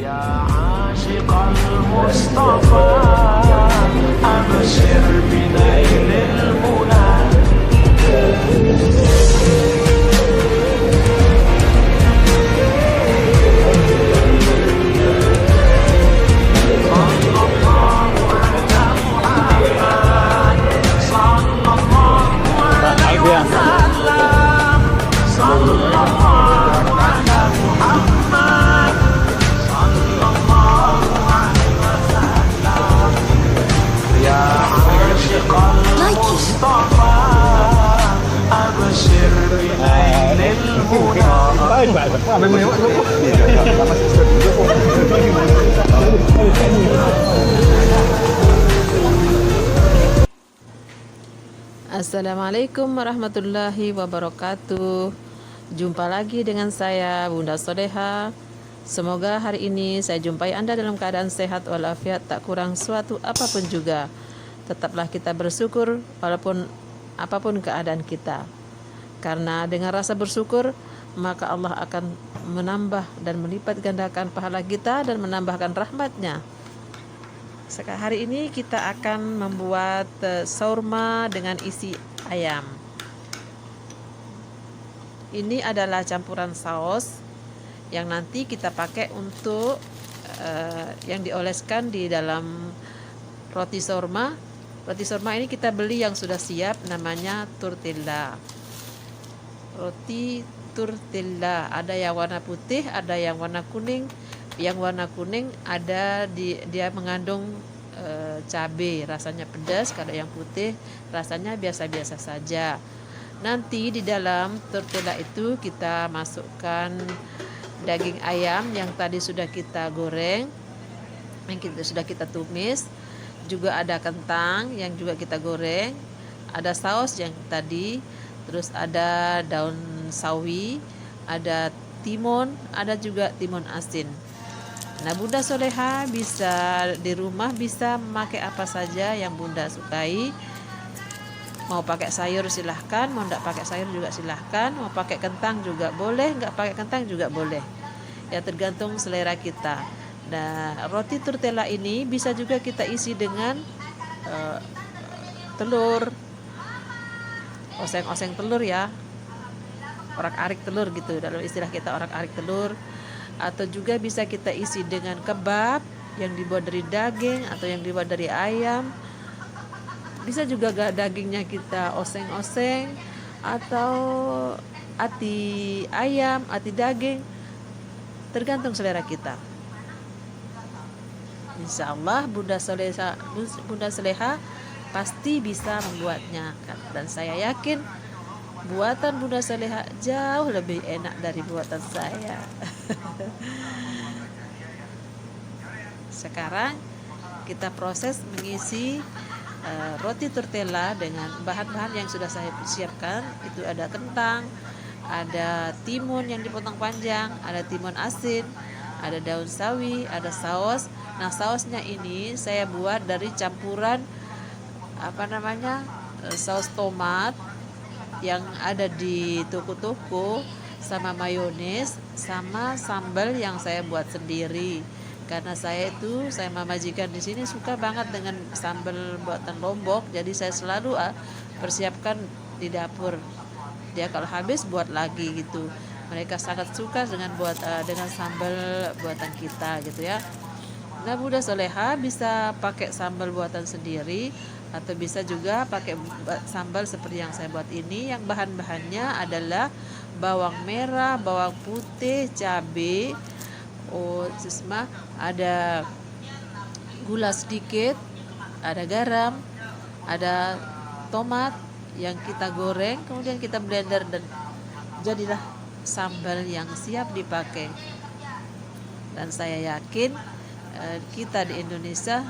يا عاشق المصطفى أبشر بنيل المنى. Assalamualaikum warahmatullahi wabarakatuh. Jumpa lagi dengan saya Bunda Soleha. Semoga hari ini saya jumpai Anda dalam keadaan sehat walafiat, tak kurang suatu apapun juga. Tetaplah kita bersyukur walaupun apapun keadaan kita. Karena dengan rasa bersyukur maka Allah akan menambah dan melipat gandakan pahala kita dan menambahkan rahmatnya. Hari ini kita akan membuat shawarma dengan isi ayam. Ini adalah campuran saus yang nanti kita pakai untuk yang dioleskan di dalam roti shawarma. Roti shawarma ini kita beli yang sudah siap, namanya tortilla. Roti tortilla, ada yang warna putih, ada yang warna kuning. Yang warna kuning ada dia mengandung cabai, rasanya pedas. Kalau yang putih rasanya biasa-biasa saja. Nanti di dalam tortilla itu kita masukkan daging ayam yang tadi sudah kita goreng, yang sudah kita tumis. Juga ada kentang yang juga kita goreng. Ada saus yang tadi, terus ada daun sawi, ada timun, ada juga timun asin. Nah, Bunda Soleha bisa di rumah bisa memakai apa saja yang Bunda sukai. Mau pakai sayur silahkan, mau enggak pakai sayur juga silahkan, mau pakai kentang juga boleh, enggak pakai kentang juga boleh. Ya, tergantung selera kita. Nah, roti tortilla ini bisa juga kita isi dengan telur, oseng-oseng telur ya, orak-arik telur gitu, dalam istilah kita orak-arik telur. Atau juga bisa kita isi dengan kebab yang dibuat dari daging atau yang dibuat dari ayam. Bisa juga dagingnya kita oseng-oseng atau ati ayam, ati daging, tergantung selera kita. Insya Allah Bunda Soleha pasti bisa membuatnya, dan saya yakin buatan Bunda Soleha jauh lebih enak dari buatan saya. Sekarang kita proses mengisi roti tortilla dengan bahan-bahan yang sudah saya siapkan. Itu ada kentang, ada timun yang dipotong panjang, ada timun asin, ada daun sawi, ada saus. Nah, sausnya ini saya buat dari campuran saus tomat yang ada di toko-toko, sama mayones, sama sambal yang saya buat sendiri. Karena saya majikan di sini suka banget dengan sambal buatan Lombok, jadi saya selalu persiapkan di dapur. Dia kalau habis buat lagi gitu. Mereka sangat suka dengan sambal buatan kita gitu ya. Nah, Bunda Soleha bisa pakai sambal buatan sendiri atau bisa juga pakai sambal seperti yang saya buat ini. Yang bahan-bahannya adalah bawang merah, bawang putih, cabai, ada gula sedikit, ada garam, ada tomat yang kita goreng, kemudian kita blender dan jadilah sambal yang siap dipakai. Dan saya yakin kita di Indonesia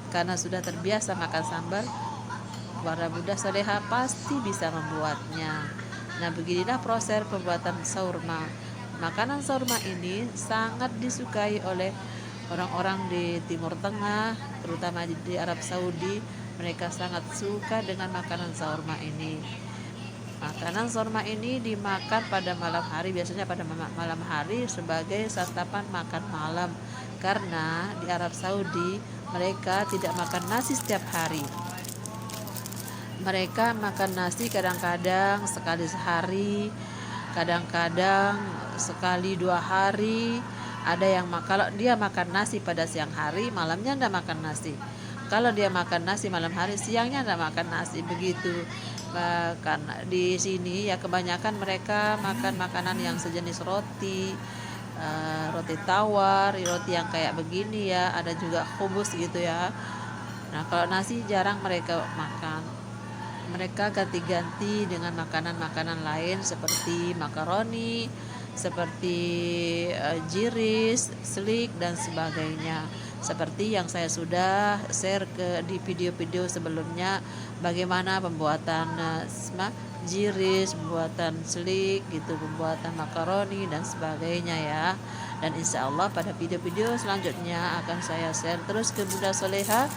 karena sudah terbiasa makan sambal, para Bunda Soleha pasti bisa membuatnya. Nah, beginilah proses pembuatan shawarma. Makanan shawarma ini sangat disukai oleh orang-orang di Timur Tengah, terutama di Arab Saudi. Mereka sangat suka dengan makanan shawarma ini. Makanan sorma ini dimakan pada malam hari, biasanya pada malam hari sebagai santapan makan malam. Karena di Arab Saudi mereka tidak makan nasi setiap hari. Mereka makan nasi kadang-kadang sekali sehari, kadang-kadang sekali 2 hari. Ada yang kalau dia makan nasi pada siang hari, malamnya ndak makan nasi. Kalau dia makan nasi malam hari, siangnya ndak makan nasi, begitu. Karena di sini ya kebanyakan mereka makan makanan yang sejenis roti, roti tawar, roti yang kayak begini ya, ada juga khubus gitu ya. Nah kalau nasi jarang mereka makan, mereka ganti-ganti dengan makanan-makanan lain seperti makaroni, seperti jiris, selik dan sebagainya. Seperti yang saya sudah share di video-video sebelumnya, bagaimana pembuatan jiris, pembuatan selik gitu, pembuatan makaroni dan sebagainya ya. Dan insya Allah pada video-video selanjutnya akan saya share terus ke Bunda Soleha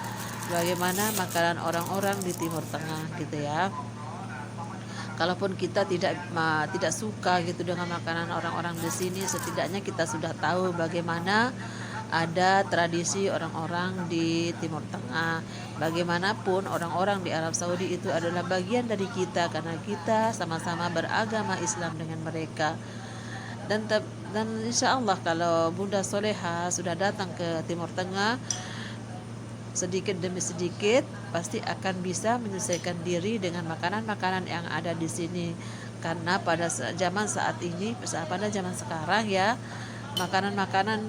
bagaimana makanan orang-orang di Timur Tengah gitu ya. Kalaupun kita tidak suka gitu dengan makanan orang-orang di sini, setidaknya kita sudah tahu bagaimana ada tradisi orang-orang di Timur Tengah. Bagaimanapun orang-orang di Arab Saudi itu adalah bagian dari kita karena kita sama-sama beragama Islam dengan mereka. Dan insya Allah kalau Bunda Soleha sudah datang ke Timur Tengah, sedikit demi sedikit pasti akan bisa menyesuaikan diri dengan makanan-makanan yang ada di sini. Karena pada zaman saat ini, pada zaman sekarang ya, makanan-makanan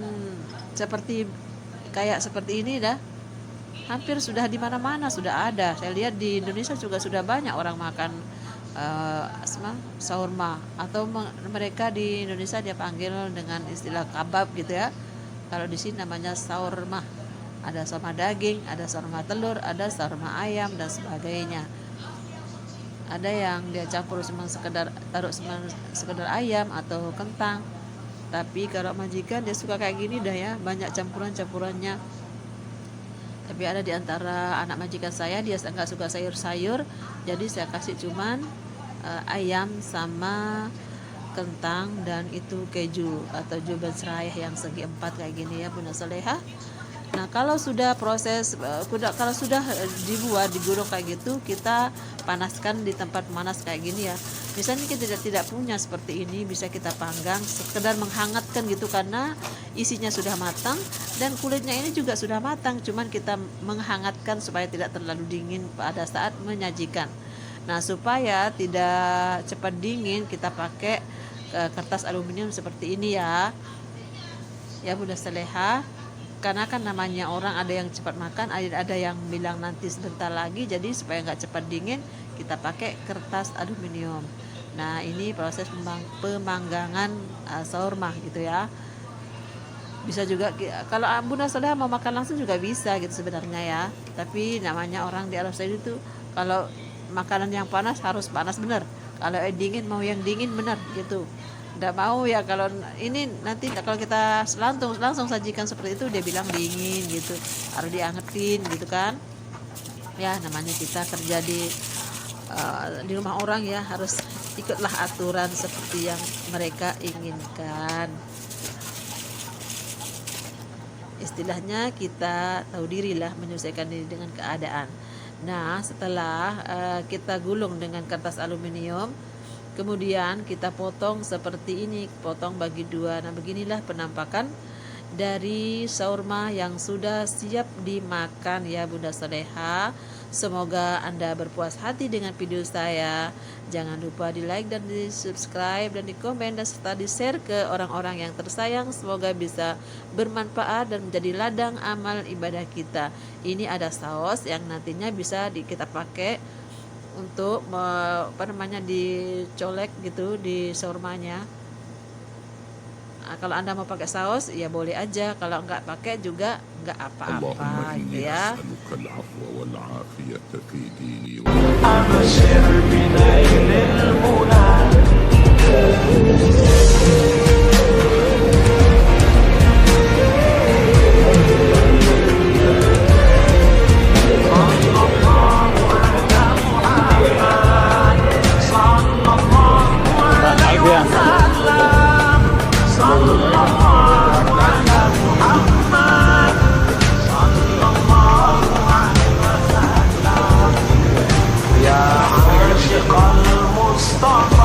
seperti ini dah hampir sudah di mana-mana sudah ada. Saya lihat di Indonesia juga sudah banyak orang makan shawarma, atau mereka di Indonesia dia panggil dengan istilah kabab gitu ya. Kalau di sini namanya shawarma. Ada shawarma daging, ada shawarma telur, ada shawarma ayam dan sebagainya. Ada yang dia campur cuma sekedar ayam atau kentang. Tapi kalau majikan dia suka kayak gini dah ya, banyak campurannya. Tapi ada di antara anak majikan saya, dia nggak suka sayur-sayur, jadi saya kasih cuman ayam sama kentang dan itu keju atau jubel serayah yang segi 4 kayak gini ya Bunda Soleha. Nah kalau sudah proses, kalau sudah dibuat digulung kayak gitu, kita panaskan di tempat panas kayak gini ya. Misalnya kita tidak punya seperti ini, bisa kita panggang sekedar menghangatkan gitu, karena isinya sudah matang dan kulitnya ini juga sudah matang, cuman kita menghangatkan supaya tidak terlalu dingin pada saat menyajikan. Nah supaya tidak cepat dingin, kita pakai kertas aluminium seperti ini ya Bunda Soleha. Karena kan namanya orang, ada yang cepat makan, ada yang bilang nanti sebentar lagi, jadi supaya nggak cepat dingin kita pakai kertas aluminium. Nah ini proses pemanggangan shawarma gitu ya. Bisa juga kalau Bunda Soleha mau makan langsung juga bisa gitu sebenarnya ya, tapi namanya orang di Arab Saudi itu kalau makanan yang panas harus panas bener, kalau dingin mau yang dingin bener gitu. Nggak mau ya kalau ini nanti kalau kita langsung sajikan seperti itu dia bilang dingin gitu, harus diangetin gitu kan ya. Namanya kita kerja di rumah orang ya, harus ikutlah aturan seperti yang mereka inginkan. Istilahnya kita tahu diri lah, menyesuaikan diri dengan keadaan. Nah setelah kita gulung dengan kertas aluminium, kemudian kita potong seperti ini, potong bagi 2. Nah beginilah penampakan dari shawarma yang sudah siap dimakan ya Bunda Soleha. Semoga Anda berpuas hati dengan video saya. Jangan lupa di like dan di subscribe dan di komen dan serta di share ke orang-orang yang tersayang. Semoga bisa bermanfaat dan menjadi ladang amal ibadah kita. Ini ada saus yang nantinya bisa kita pakai untuk dicolek gitu di shawarmanya. Nah, kalau Anda mau pakai saus ya boleh aja, kalau enggak pakai juga enggak apa-apa gitu ya. أبشر بنيل المنى. صلى الله على محمد صلى Stop.